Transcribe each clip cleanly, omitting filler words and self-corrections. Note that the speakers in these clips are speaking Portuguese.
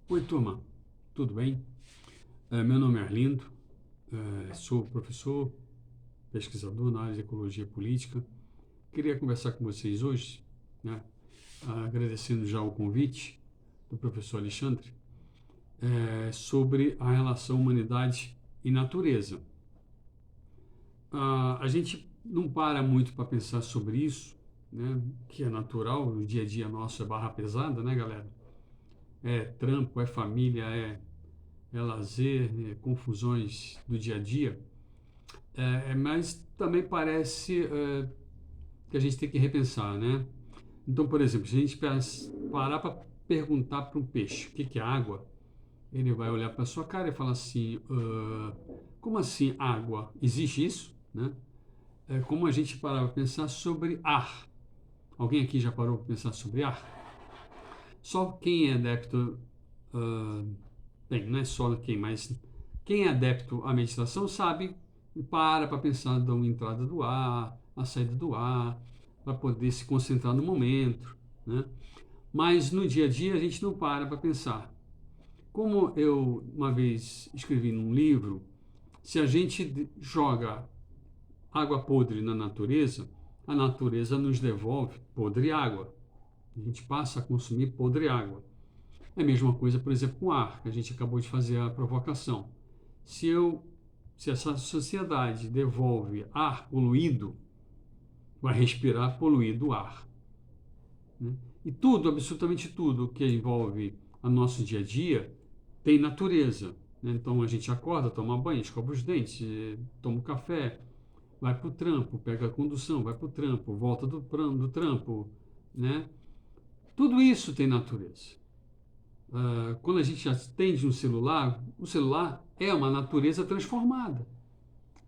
Oi, turma, tudo bem? Meu nome é Arlindo, sou professor, pesquisador na área de ecologia política. Queria conversar com vocês hoje, né, agradecendo já o convite do professor Alexandre, sobre a relação humanidade e natureza. A gente não para muito para pensar sobre isso, né, que é natural, o dia a dia nosso é barra pesada, né, galera? É trampo, é família, é lazer, confusões do dia a dia. Mas também parece que a gente tem que repensar, né? Então, por exemplo, se a gente parar para perguntar para um peixe o que é água, ele vai olhar para sua cara e falar assim: como assim água? Existe isso? Né? É como a gente parar para pensar sobre ar. Alguém aqui já parou para pensar sobre ar? Só quem é adepto, uh, bem, não é só quem, mas quem é adepto à meditação sabe, para pensar da entrada do ar, a saída do ar, para poder se concentrar no momento, né? Mas no dia a dia a gente não para pensar. Como eu uma vez escrevi num livro, se a gente joga água podre na natureza, a natureza nos devolve podre água. A gente passa a consumir podre água. É a mesma coisa, por exemplo, com o ar, que a gente acabou de fazer a provocação. Se eu, se essa sociedade devolve ar poluído, vai respirar poluído ar. Né? E tudo, absolutamente tudo que envolve o nosso dia a dia tem natureza. Né? Então a gente acorda, toma banho, escova os dentes, toma um café, vai para o trampo, pega a condução, vai para o trampo, volta do trampo. Né? Tudo isso tem natureza. Quando a gente atende um celular, o celular é uma natureza transformada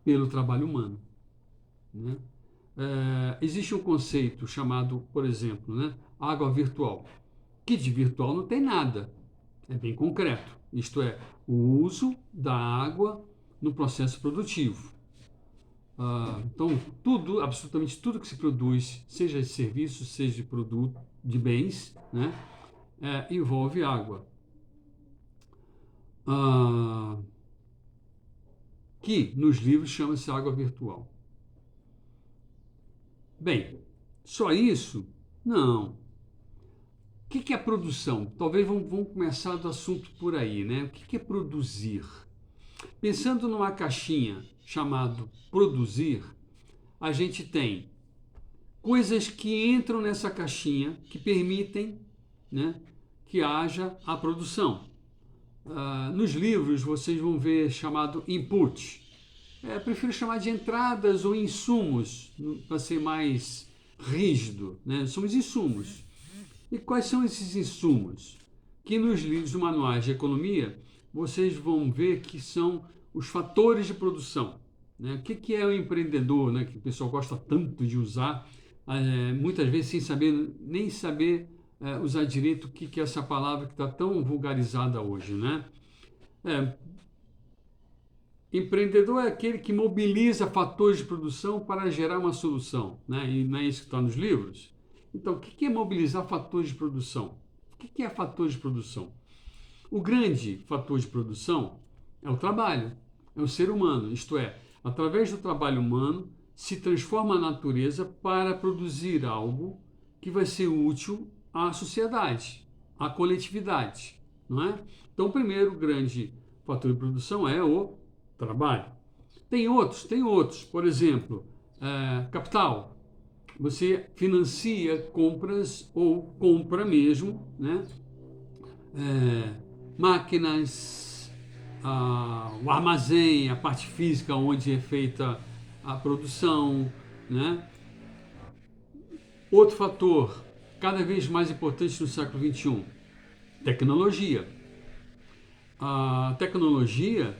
pelo trabalho humano. Né? Existe um conceito chamado, por exemplo, né, água virtual, que de virtual não tem nada, é bem concreto. Isto é, o uso da água no processo produtivo. Então, tudo, absolutamente tudo que se produz, seja de serviço, seja de produto, de bens, né, envolve água. Ah, que nos livros chama-se água virtual. Bem, só isso? Não. O que é produção? Talvez vamos começar do assunto por aí, né? O que é produzir? Pensando numa caixinha chamado produzir, a gente tem coisas que entram nessa caixinha que permitem, né, que haja a produção. Nos livros vocês vão ver chamado input. Prefiro chamar de entradas ou insumos, para ser mais rígido. Né? Somos insumos. E quais são esses insumos? Que nos livros manuais de economia vocês vão ver que são os fatores de produção. Né? O que é o empreendedor, né? Que o pessoal gosta tanto de usar, muitas vezes sem saber, nem saber usar direito o que é essa palavra que está tão vulgarizada hoje. Né? É, Empreendedor é aquele que mobiliza fatores de produção para gerar uma solução, né? E não é isso que está nos livros? Então, o que é mobilizar fatores de produção? O que é fator de produção? O grande fator de produção é o trabalho, é o ser humano, isto é, através do trabalho humano se transforma a natureza para produzir algo que vai ser útil à sociedade, à coletividade, não é? Então, o primeiro grande fator de produção é o trabalho. Tem outros, por exemplo, capital. Você financia compras ou compra mesmo, né? Máquinas, o armazém, a parte física onde é feita a produção, né? Outro fator, cada vez mais importante no século XXI, tecnologia. A tecnologia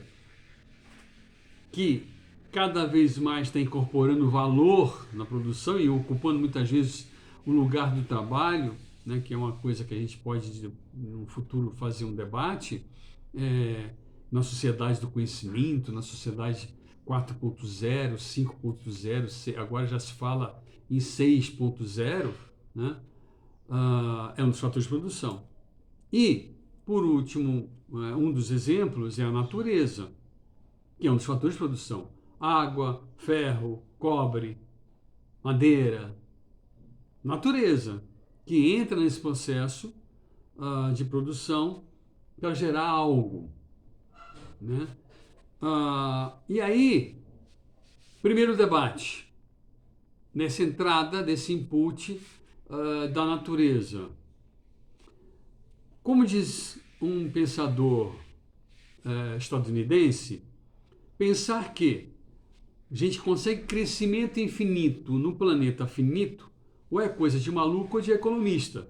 que cada vez mais está incorporando valor na produção e ocupando muitas vezes o lugar do trabalho, né, que é uma coisa que a gente pode no futuro fazer um debate, na sociedade do conhecimento, na sociedade 4.0, 5.0, agora já se fala em 6.0, né, é um dos fatores de produção. E por último, um dos exemplos é a natureza, que é um dos fatores de produção. Água, ferro, cobre, madeira, natureza, que entra nesse processo de produção para gerar algo, né? E aí, primeiro debate, nessa entrada desse input da natureza. Como diz um pensador estadunidense, pensar que a gente consegue crescimento infinito no planeta finito ou é coisa de maluco ou de economista.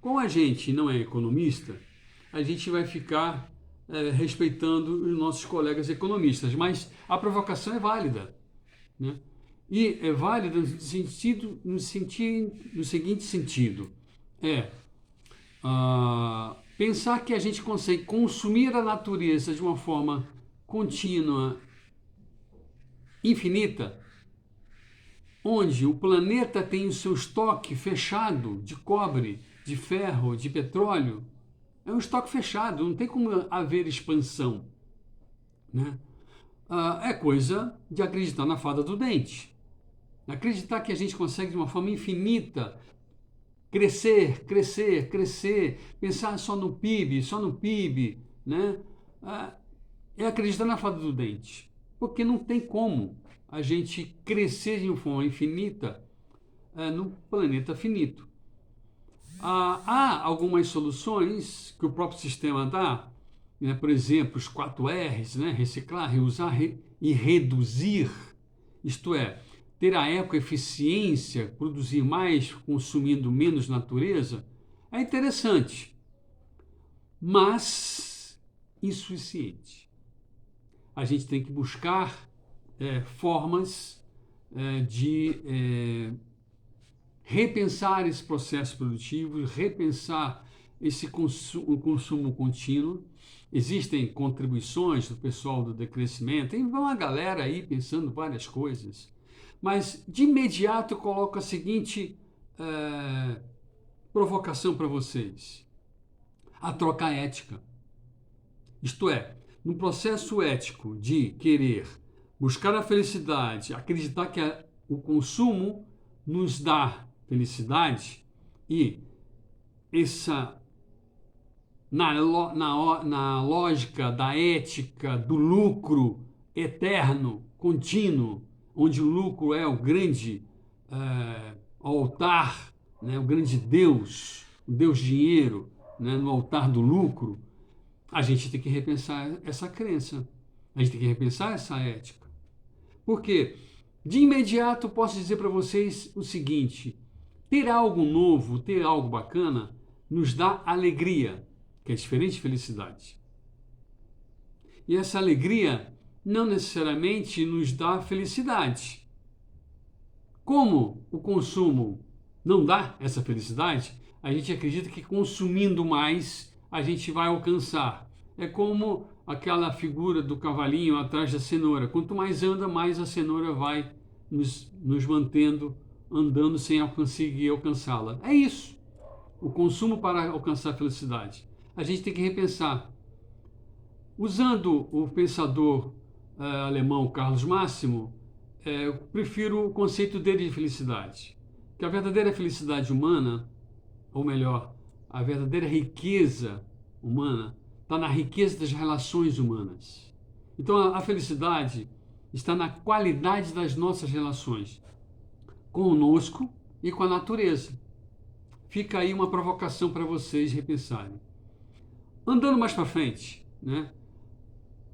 Como a gente não é economista, a gente vai ficar respeitando os nossos colegas economistas, mas a provocação é válida, né? E é válida no seguinte sentido, pensar que a gente consegue consumir a natureza de uma forma contínua, infinita, onde o planeta tem o seu estoque fechado de cobre, de ferro, de petróleo. É um estoque fechado, não tem como haver expansão, né? É coisa de acreditar na fada do dente. Acreditar que a gente consegue de uma forma infinita crescer, crescer, crescer, pensar só no PIB, né? É acreditar na fada do dente, porque não tem como a gente crescer de uma forma infinita no planeta finito. Há algumas soluções que o próprio sistema dá, né? Por exemplo, os 4 R's, né? Reciclar, reusar e reduzir, isto é, ter a ecoeficiência, produzir mais consumindo menos natureza, é interessante, mas insuficiente. A gente tem que buscar formas de repensar esse processo produtivo, repensar esse consumo contínuo. Existem contribuições do pessoal do decrescimento, tem uma galera aí pensando várias coisas, mas de imediato eu coloco a seguinte provocação para vocês: a troca ética. Isto é, no processo ético de querer buscar a felicidade, acreditar que o consumo nos dá felicidade, e essa na lógica da ética do lucro eterno, contínuo, onde o lucro é o grande altar, né, o grande Deus, o Deus dinheiro, né, no altar do lucro, a gente tem que repensar essa crença, a gente tem que repensar essa ética. Porque, de imediato, posso dizer para vocês o seguinte: ter algo novo, ter algo bacana, nos dá alegria, que é diferente de felicidade. E essa alegria não necessariamente nos dá felicidade. Como o consumo não dá essa felicidade, a gente acredita que consumindo mais a gente vai alcançar. É como aquela figura do cavalinho atrás da cenoura. Quanto mais anda, mais a cenoura vai nos mantendo andando sem conseguir alcançá-la. É isso. O consumo para alcançar a felicidade. A gente tem que repensar. Usando o pensador alemão Carlos Máximo, eu prefiro o conceito dele de felicidade. Que a verdadeira felicidade humana, ou melhor, a verdadeira riqueza humana, está na riqueza das relações humanas. Então a felicidade está na qualidade das nossas relações conosco e com a natureza. Fica aí uma provocação para vocês repensarem. Andando mais para frente, né,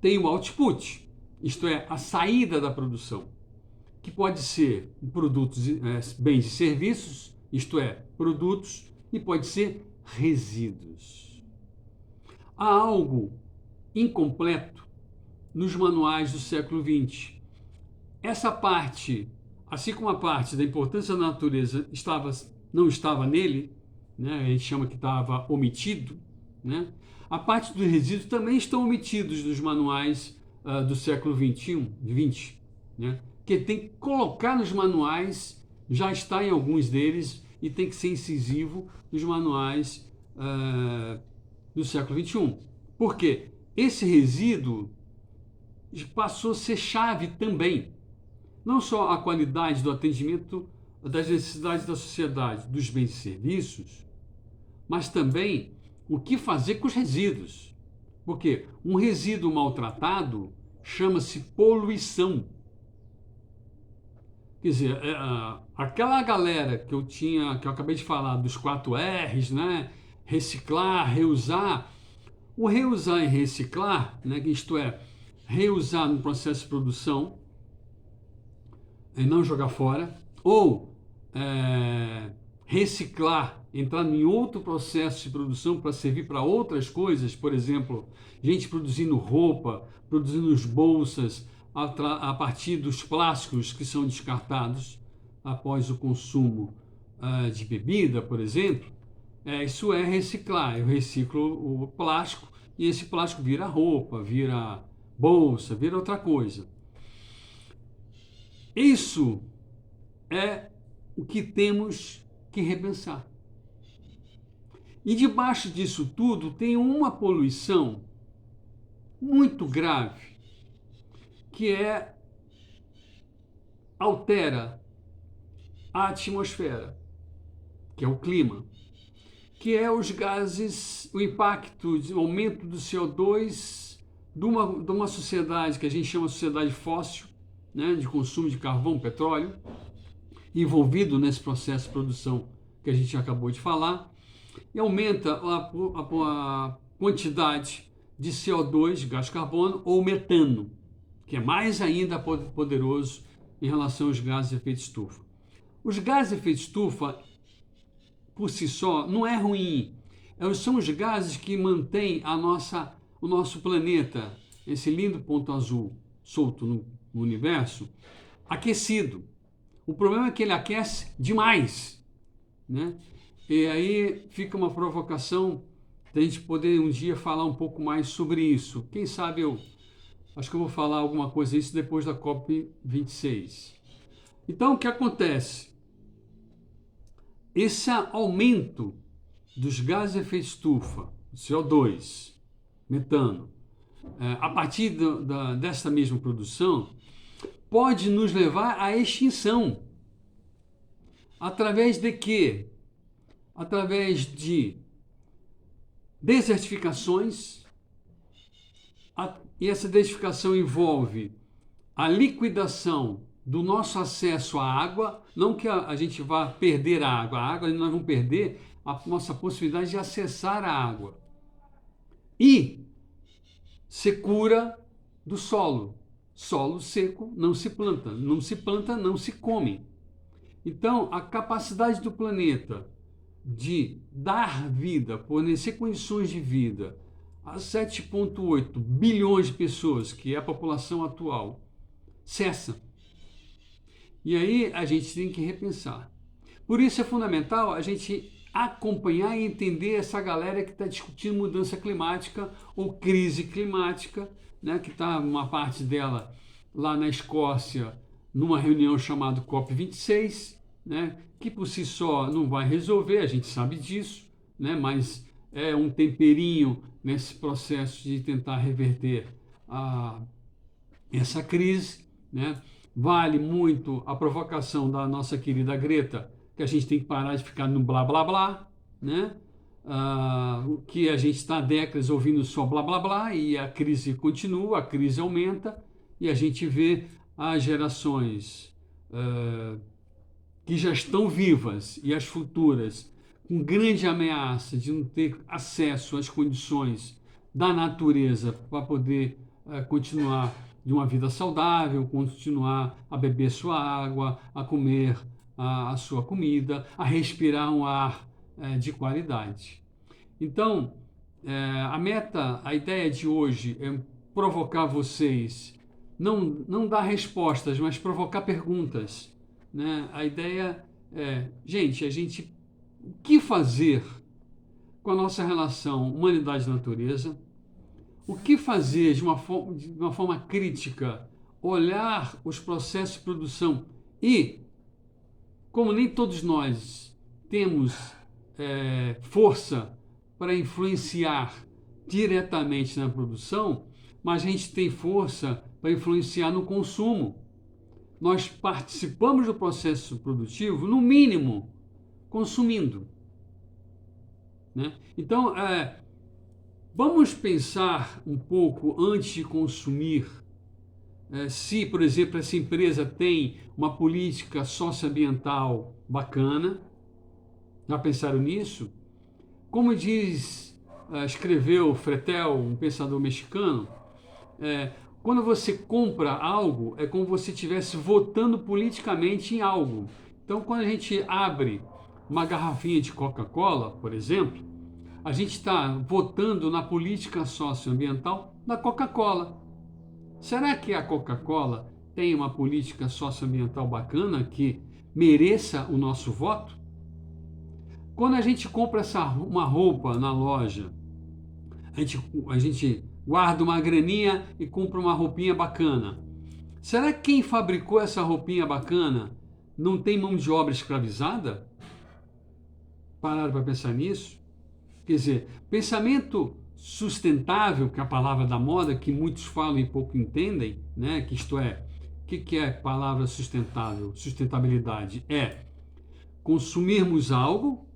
tem o output, isto é, a saída da produção, que pode ser produtos, bens e serviços, isto é, produtos, e pode ser resíduos. Há algo incompleto nos manuais do século XX. Essa parte, assim como a parte da importância da natureza não estava nele, né, a gente chama que estava omitido, né, a parte dos resíduos também estão omitidos nos manuais do século XX, né, que tem que colocar nos manuais, já está em alguns deles, e tem que ser incisivo nos manuais do século XXI. Por quê? Esse resíduo passou a ser chave também. Não só a qualidade do atendimento das necessidades da sociedade, dos bens e serviços, mas também o que fazer com os resíduos. Porque um resíduo maltratado chama-se poluição. Quer dizer, aquela galera que eu acabei de falar, dos 4 R's, né? Reciclar, reusar. O reusar e reciclar, né? Isto é, reusar no processo de produção e não jogar fora, ou reciclar, entrar em outro processo de produção para servir para outras coisas, por exemplo, gente produzindo roupa, produzindo bolsas a partir dos plásticos que são descartados após o consumo de bebida, por exemplo. Isso é reciclar. Eu reciclo o plástico e esse plástico vira roupa, vira bolsa, vira outra coisa. Isso é o que temos que repensar. E debaixo disso tudo tem uma poluição muito grave, que altera a atmosfera, que é o clima, que é os gases, o impacto, o aumento do CO2 de uma sociedade que a gente chama de sociedade fóssil, né, de consumo de carvão, petróleo, envolvido nesse processo de produção que a gente acabou de falar, e aumenta a quantidade de CO2, gás carbono, ou metano, que é mais ainda poderoso em relação aos gases de efeito estufa. Os gases de efeito estufa, por si só, não é ruim. São os gases que mantêm o nosso planeta, esse lindo ponto azul solto no universo, aquecido. O problema é que ele aquece demais, né? E aí fica uma provocação da gente poder um dia falar um pouco mais sobre isso. Quem sabe acho que eu vou falar alguma coisa disso depois da COP26. Então, o que acontece? Esse aumento dos gases de efeito estufa, CO2, metano, a partir dessa mesma produção, pode nos levar à extinção. Através de quê? Através de desertificações, e essa desertificação envolve a liquidação do nosso acesso à água, não que a gente vá perder a água nós vamos perder a nossa possibilidade de acessar a água. E secura do solo. Solo seco não se planta, não se come. Então, a capacidade do planeta de dar vida, fornecer condições de vida a 7,8 bilhões de pessoas, que é a população atual, cessa. E aí a gente tem que repensar. Por isso é fundamental a gente acompanhar e entender essa galera que está discutindo mudança climática ou crise climática, né, que está uma parte dela lá na Escócia, numa reunião chamada COP26, né, que por si só não vai resolver, a gente sabe disso, né, mas é um temperinho nesse processo de tentar reverter essa crise, né? Vale muito a provocação da nossa querida Greta, que a gente tem que parar de ficar no blá blá blá, né? Que a gente está há décadas ouvindo só blá blá blá e a crise continua, a crise aumenta e a gente vê as gerações que já estão vivas e as futuras com grande ameaça de não ter acesso às condições da natureza para poder continuar de uma vida saudável, continuar a beber sua água, a comer a sua comida, a respirar um ar de qualidade. Então, a ideia de hoje é provocar vocês, não dar respostas, mas provocar perguntas, né? A ideia é, o que fazer com a nossa relação humanidade-natureza? O que fazer de uma forma crítica? Olhar os processos de produção e, como nem todos nós temos força para influenciar diretamente na produção, mas a gente tem força para influenciar no consumo. Nós participamos do processo produtivo, no mínimo, consumindo, né? Então, vamos pensar um pouco antes de consumir. Se, por exemplo, essa empresa tem uma política socioambiental bacana, já pensaram nisso? Como escreveu Fretel, um pensador mexicano, quando você compra algo, é como se você estivesse votando politicamente em algo. Então, quando a gente abre uma garrafinha de Coca-Cola, por exemplo, a gente está votando na política socioambiental da Coca-Cola. Será que a Coca-Cola tem uma política socioambiental bacana que mereça o nosso voto? Quando a gente compra uma roupa na loja, a gente guarda uma graninha e compra uma roupinha bacana. Será que quem fabricou essa roupinha bacana não tem mão de obra escravizada? Pararam para pensar nisso? Quer dizer, pensamento sustentável, que é a palavra da moda, que muitos falam e pouco entendem, né? Que isto é, o que é a palavra sustentável? Sustentabilidade é consumirmos algo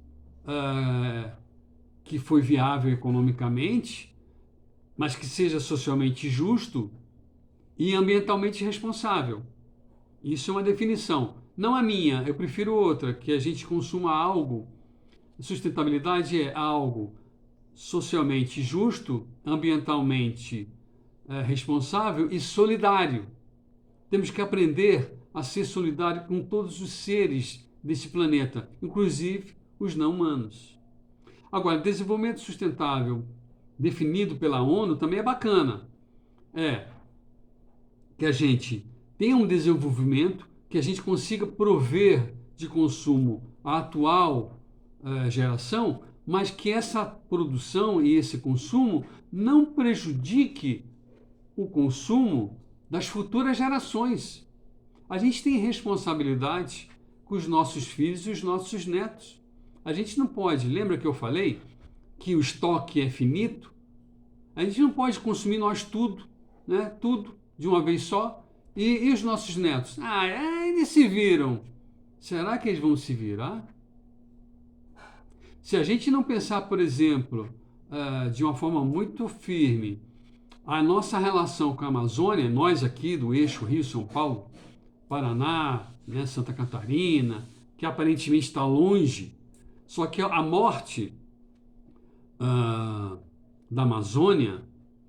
que foi viável economicamente, mas que seja socialmente justo e ambientalmente responsável. Isso é uma definição. Não a minha, eu prefiro outra, que a gente consuma algo. Sustentabilidade é algo socialmente justo, ambientalmente responsável e solidário. Temos que aprender a ser solidário com todos os seres desse planeta, inclusive os não humanos. Agora, desenvolvimento sustentável definido pela ONU também é bacana. É que a gente tenha um desenvolvimento, que a gente consiga prover de consumo a atual geração, mas que essa produção e esse consumo não prejudique o consumo das futuras gerações. A gente tem responsabilidade com os nossos filhos e os nossos netos. A gente não pode, lembra que eu falei que o estoque é finito? A gente não pode consumir nós tudo, né? Tudo de uma vez só. E os nossos netos? Eles se viram. Será que eles vão se virar? Se a gente não pensar, por exemplo, de uma forma muito firme, a nossa relação com a Amazônia, nós aqui do eixo Rio-São Paulo, Paraná, né, Santa Catarina, que aparentemente está longe, só que a morte da Amazônia,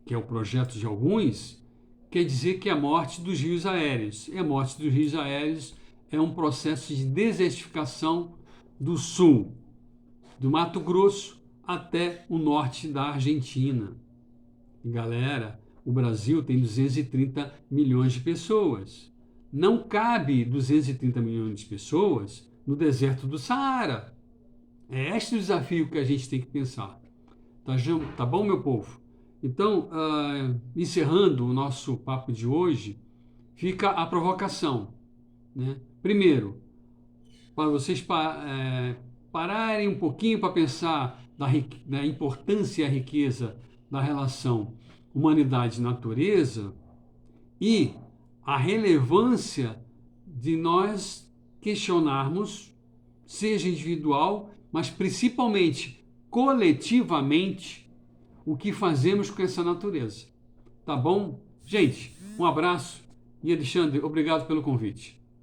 que é o projeto de alguns, quer dizer que é a morte dos rios aéreos. E a morte dos rios aéreos é um processo de desertificação do sul, do Mato Grosso até o norte da Argentina. E galera, o Brasil tem 230 milhões de pessoas. Não cabe 230 milhões de pessoas no deserto do Saara. É este o desafio que a gente tem que pensar. Tá bom, meu povo? Então, encerrando o nosso papo de hoje, fica a provocação, né? Primeiro, para vocês pararem um pouquinho para pensar da importância e a riqueza da relação humanidade-natureza e a relevância de nós questionarmos, seja individual, mas principalmente coletivamente, o que fazemos com essa natureza. Tá bom? Gente, um abraço e Alexandre, obrigado pelo convite.